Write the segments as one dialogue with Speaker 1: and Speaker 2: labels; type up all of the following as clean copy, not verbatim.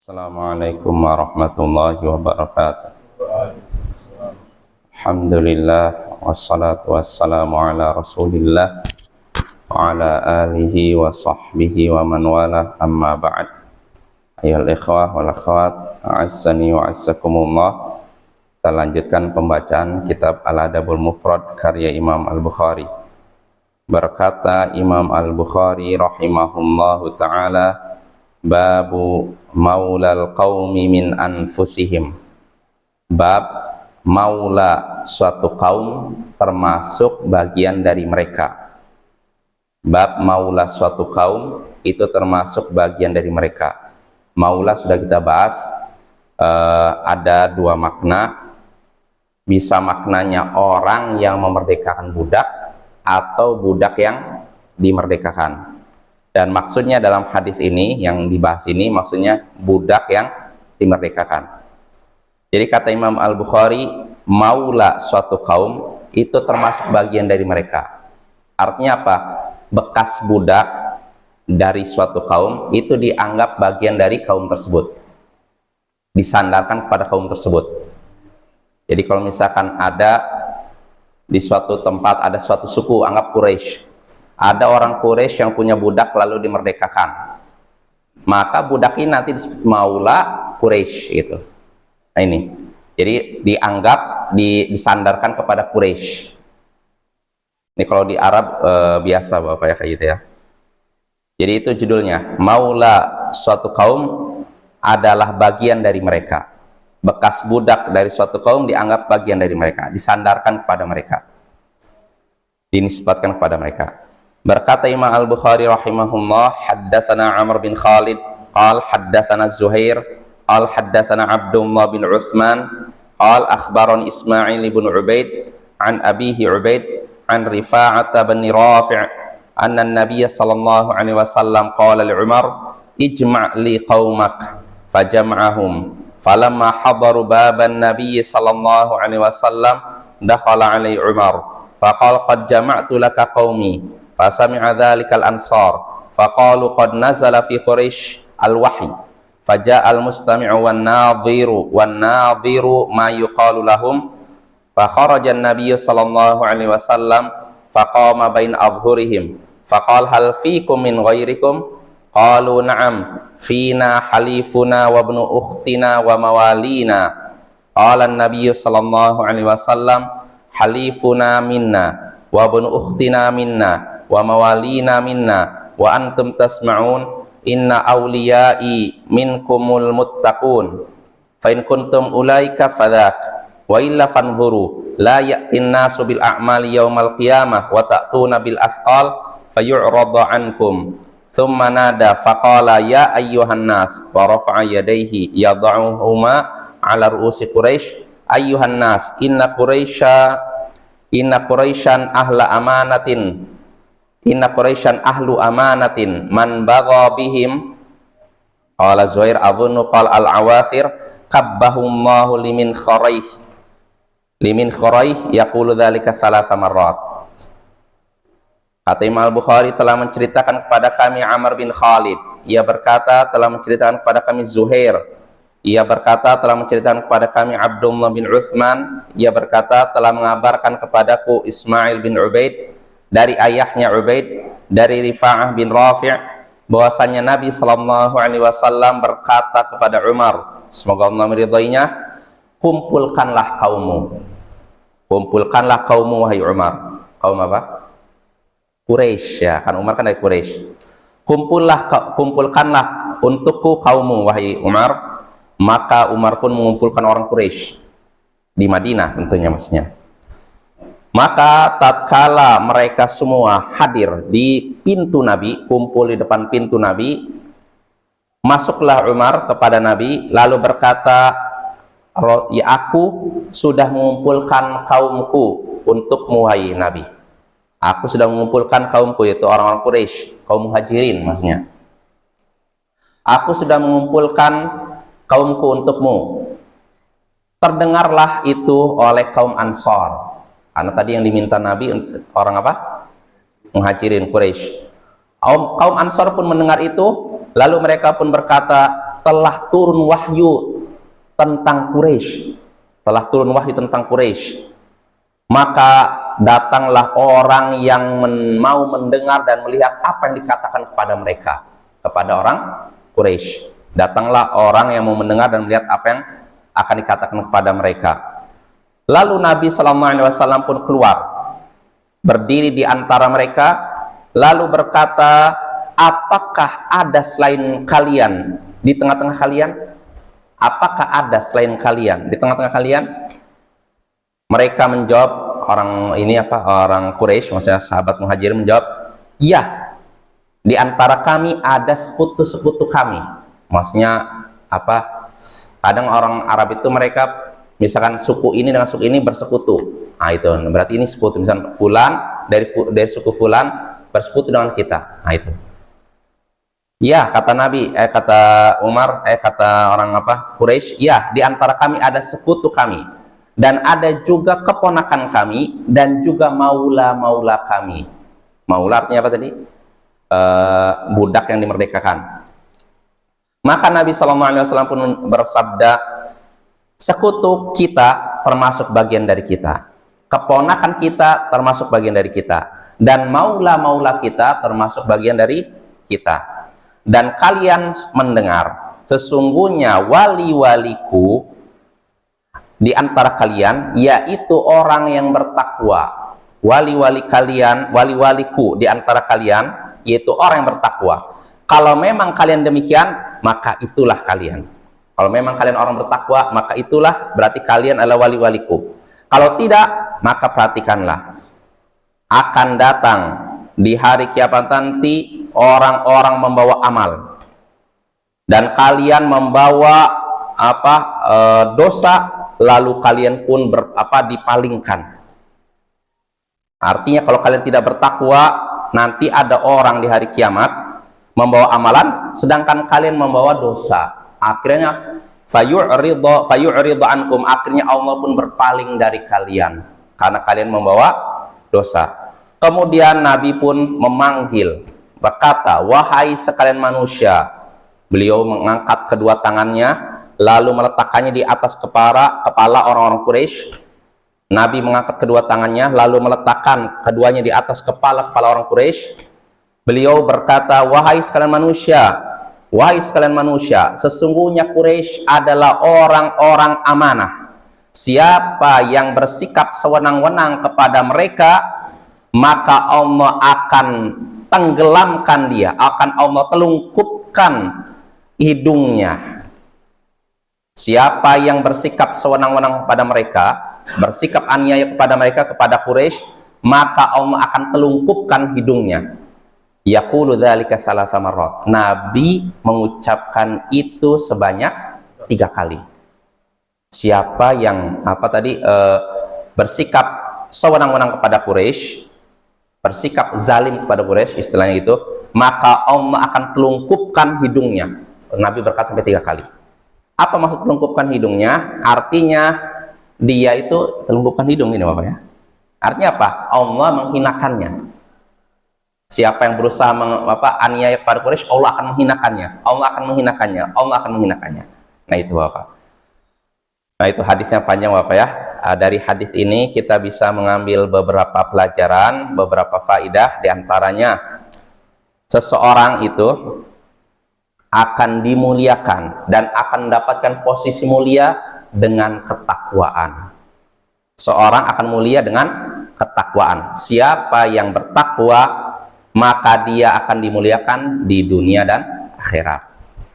Speaker 1: Assalamualaikum warahmatullahi wabarakatuh. Alhamdulillah wassalatu wassalamu ala Rasulillah wa ala alihi wa sahbihi wa man wala, amma ba'd. Ayyuhal ikhwah wal akhwat, a'azzani wa a'azzakumullah. Kita lanjutkan pembacaan kitab Al-Adabul Mufrad karya Imam Al-Bukhari. Berkata Imam Al-Bukhari rahimahullahu ta'ala, babu maulal qaumi min anfusihim. Bab maula suatu kaum termasuk bagian dari mereka. Bab maula suatu kaum itu termasuk bagian dari mereka. Maula sudah kita bahas, ada dua makna. Bisa maknanya orang yang memerdekakan budak atau budak yang dimerdekakan. Dan maksudnya dalam hadis ini yang dibahas ini maksudnya budak yang dimerdekakan. Jadi kata Imam Al-Bukhari, maula suatu kaum itu termasuk bagian dari mereka. Artinya apa? Bekas budak dari suatu kaum itu dianggap bagian dari kaum tersebut, disandarkan kepada kaum tersebut. Jadi kalau misalkan ada di suatu tempat ada suatu suku, anggap Quraisy, ada orang Quraisy yang punya budak lalu dimerdekakan, maka budak ini nanti disebut maula Quraisy gitu. Nah ini, jadi dianggap disandarkan kepada Quraisy. Ini kalau di Arab biasa Bapak ya kayak gitu ya. Jadi itu judulnya, maula suatu kaum adalah bagian dari mereka. Bekas budak dari suatu kaum dianggap bagian dari mereka, disandarkan kepada mereka, dinisbatkan kepada mereka. Berkata Imam Al-Bukhari rahimahullah, haddatsana Amr bin Khalid qal haddatsana Zuhair qal haddatsana Abdullah bin Utsman qal akhbarani Ismail bin Ubaid an abihi Ubaid an Rifa'ah bin Rafi' anna an-nabiy sallallahu alaihi wasallam qala li Umar ijma' li qaumak fajam'ahum falamma hadaru baban nabiy sallallahu alaihi wasallam dakhala alaihi Umar faqala qad jama'tu laka qaumi fasami'a dhalikal ansar faqalu qad nazala fi Quraisy al-wahyi faja'a al-mustami'u wan-nadhiru ma yuqalu lahum fakharaja an-nabiy sallallahu alaihi wasallam faqama baina adhhurihim faqala hal fiikum min ghairikum qalu na'am fina halifuna wa ibnu ukhtina wa mawalina qala an-nabiy sallallahu alaihi wasallam halifuna minna wa ibnu ukhtina minna wa mawalina minna wa antum tasma'un inna awliyai minkumul muttaqun fa in kuntum ulaika fadhak wa illa fanzuru la ya'tin nasu bil a'mali yaumal qiyamah wa ta'tuna bil athqal fayu'radu ankum thumma nada faqala ya ayyuhan nas wa rafa'a yadayhi yad'uhuma ala ru'usi Quraisy ayyuhan nas inna Quraisyan ahlu amanatin man bagha bihim qala Zuhair abunu qala al-awafir qabbahumullahu limin khuraih yaqulu dzalika thalatha marrat. Kata Imam Al-Bukhari telah menceritakan kepada kami Amr bin Khalid, ia berkata telah menceritakan kepada kami Zuhair, ia berkata telah menceritakan kepada kami Abdullah bin Utsman, ia berkata telah mengabarkan kepadaku Ismail bin Ubaid dari ayahnya Ubaid dari Rifa'ah bin Rafi' bahwasanya Nabi sallallahu alaihi wasallam berkata kepada Umar, semoga Allah meridainya, kumpulkanlah kaummu wahai Umar. Kaum apa? Quraisy ya, kan Umar kan dari Quraisy. Kumpulkanlah untukku kaummu wahai Umar. Maka Umar pun mengumpulkan orang Quraisy di Madinah tentunya maksudnya. Maka tatkala mereka semua hadir di pintu Nabi, kumpul di depan pintu Nabi, masuklah Umar kepada Nabi lalu berkata, ya aku sudah mengumpulkan kaumku untukmu wahai Nabi. Aku sudah mengumpulkan kaumku, yaitu orang-orang Quraisy, kaum Muhajirin maksudnya. Aku sudah mengumpulkan kaumku untukmu. Terdengarlah itu oleh kaum Ansar. Karena tadi yang diminta Nabi orang apa? Muhajirin Quraisy. Kaum Ansar pun mendengar itu, lalu mereka pun berkata, telah turun wahyu tentang Quraisy. Telah turun wahyu tentang Quraisy. Maka datanglah orang yang mau mendengar dan melihat apa yang dikatakan kepada mereka, kepada orang Quraisy. Datanglah orang yang mau mendengar dan melihat apa yang akan dikatakan kepada mereka. Lalu Nabi SAW pun keluar, berdiri di antara mereka, lalu berkata, apakah ada selain kalian di tengah-tengah kalian? Apakah ada selain kalian di tengah-tengah kalian? Mereka menjawab, orang Quraisy, maksudnya sahabat Muhajirin menjawab, ya, di antara kami ada sekutu-sekutu kami. Maksudnya apa? Kadang orang Arab itu mereka misalkan suku ini dengan suku ini bersekutu. Nah itu berarti ini sekutu. Misalkan fulan dari suku fulan bersekutu dengan kita. Nah itu. Ya, kata Nabi, kata Umar, kata orang Quraisy, ya, di antara kami ada sekutu kami, dan ada juga keponakan kami, dan juga maula-maula kami. Maula artinya apa tadi? Budak yang dimerdekakan. Maka Nabi SAW pun bersabda, sekutu kita termasuk bagian dari kita, keponakan kita termasuk bagian dari kita, dan maula-maula kita termasuk bagian dari kita. Dan kalian mendengar, sesungguhnya wali-waliku di antara kalian, yaitu orang yang bertakwa. Wali-wali kalian, wali-waliku di antara kalian, yaitu orang yang bertakwa. Kalau memang kalian demikian, maka itulah kalian. Kalau memang kalian orang bertakwa, maka itulah berarti kalian adalah wali-waliku. Kalau tidak, maka perhatikanlah, akan datang di hari kiamat nanti orang-orang membawa amal, dan kalian membawa dosa, lalu kalian pun dipalingkan. Artinya kalau kalian tidak bertakwa, nanti ada orang di hari kiamat membawa amalan, sedangkan kalian membawa dosa. Akhirnya fayu'ridu ankum, akhirnya Allah pun berpaling dari kalian karena kalian membawa dosa. Kemudian Nabi pun memanggil, berkata, wahai sekalian manusia. Beliau mengangkat kedua tangannya, lalu meletakkannya di atas kepala orang-orang Quraisy. Nabi mengangkat kedua tangannya, lalu meletakkan keduanya di atas kepala orang Quraisy. Beliau berkata, wahai sekalian manusia, sesungguhnya Quraisy adalah orang-orang amanah. Siapa yang bersikap sewenang-wenang kepada mereka, maka Allah akan tenggelamkan dia, akan Allah telungkupkan hidungnya. Siapa yang bersikap sewenang-wenang kepada mereka, bersikap aniaya kepada mereka, kepada Quraisy, maka Allah akan telungkupkan hidungnya. Yaqulu dzalika thalatha marrat. Nabi mengucapkan itu sebanyak 3 kali. Siapa yang bersikap sewenang-wenang kepada Quraisy, bersikap zalim kepada Quraisy, istilahnya itu, maka Allah akan telungkupkan hidungnya. Nabi berkata sampai 3 kali. Apa maksud telungkupkan hidungnya? Artinya dia itu telungkupkan hidung ini, Bapak ya. Artinya apa? Allah menghinakannya. Siapa yang berusaha aniaya kepada Quraisy, Allah akan menghinakannya. Allah akan menghinakannya. Allah akan menghinakannya. Nah itu Bapak. Nah itu hadisnya panjang Bapak ya. Dari hadis ini kita bisa mengambil beberapa pelajaran, beberapa faidah, diantaranya seseorang itu akan dimuliakan dan akan mendapatkan posisi mulia dengan ketakwaan. Seorang akan mulia dengan ketakwaan. Siapa yang bertakwa, maka dia akan dimuliakan di dunia dan akhirat.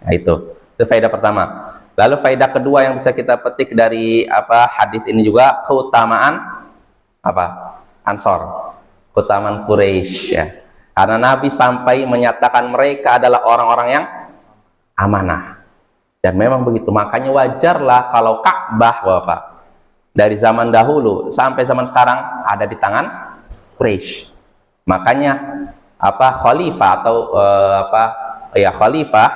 Speaker 1: Nah itu faedah pertama. Lalu faedah kedua yang bisa kita petik dari hadis ini juga, keutamaan Ansor, keutamaan Quraisy ya. Karena Nabi sampai menyatakan mereka adalah orang-orang yang amanah. Dan memang begitu, makanya wajarlah kalau Ka'bah Bapak dari zaman dahulu sampai zaman sekarang ada di tangan Quraisy. Makanya khalifah atau khalifah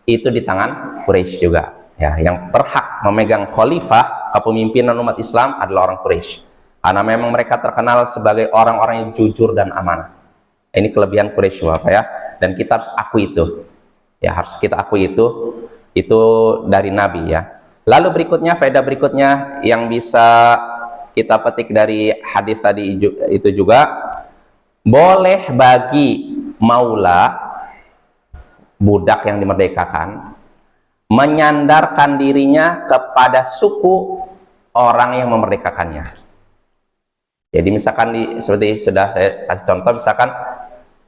Speaker 1: itu di tangan Quraisy juga. Ya, yang berhak memegang khalifah, kepemimpinan umat Islam adalah orang Quraisy. Karena memang mereka terkenal sebagai orang-orang yang jujur dan amanah. Ini kelebihan Quraisy Bapak ya, dan kita harus akui itu. Ya, harus kita akui itu. Itu dari Nabi ya. Lalu berikutnya, faedah berikutnya yang bisa kita petik dari hadis tadi itu juga, boleh bagi maula, budak yang dimerdekakan, menyandarkan dirinya kepada suku orang yang memerdekakannya. Jadi misalkan seperti sudah saya kasih contoh, misalkan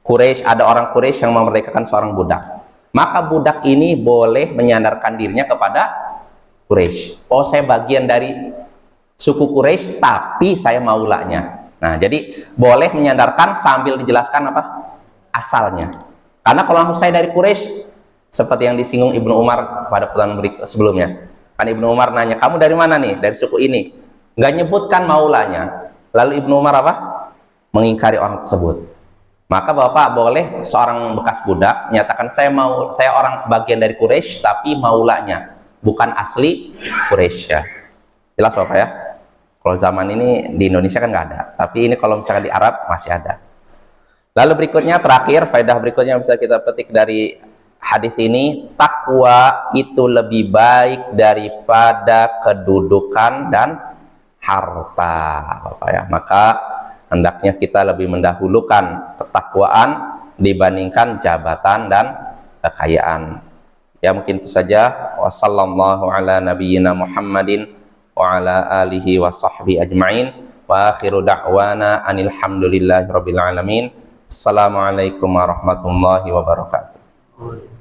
Speaker 1: Quraisy, ada orang Quraisy yang memerdekakan seorang budak, maka budak ini boleh menyandarkan dirinya kepada Quraisy. Oh, saya bagian dari suku Quraisy, tapi saya maulanya. Nah, jadi boleh menyandarkan sambil dijelaskan apa asalnya. Karena kalau langsung saya dari Quraisy, seperti yang disinggung Ibnu Umar pada pertemuan sebelumnya, kan Ibnu Umar nanya, kamu dari mana nih? Dari suku ini. Nggak nyebutkan maulanya. Lalu Ibnu Umar apa? Mengingkari orang tersebut. Maka Bapak boleh seorang bekas budak menyatakan, saya orang bagian dari Quraisy, tapi maulanya, bukan asli Quraisy ya. Jelas Bapak ya? Kalau zaman ini di Indonesia kan nggak ada, tapi ini kalau misalkan di Arab masih ada. Lalu berikutnya, terakhir, faedah berikutnya yang bisa kita petik dari hadis ini, takwa itu lebih baik daripada kedudukan dan harta, Bapak ya. Maka hendaknya kita lebih mendahulukan ketakwaan dibandingkan jabatan dan kekayaan. Ya, mungkin itu saja. Wassallallahu ala nabiyyina Muhammadin wa ala alihi wa sahbihi ajma'in. Wa akhiru da'wana anil hamdulillahi rabbil alamin. Assalamualaikum warahmatullahi wabarakatuh.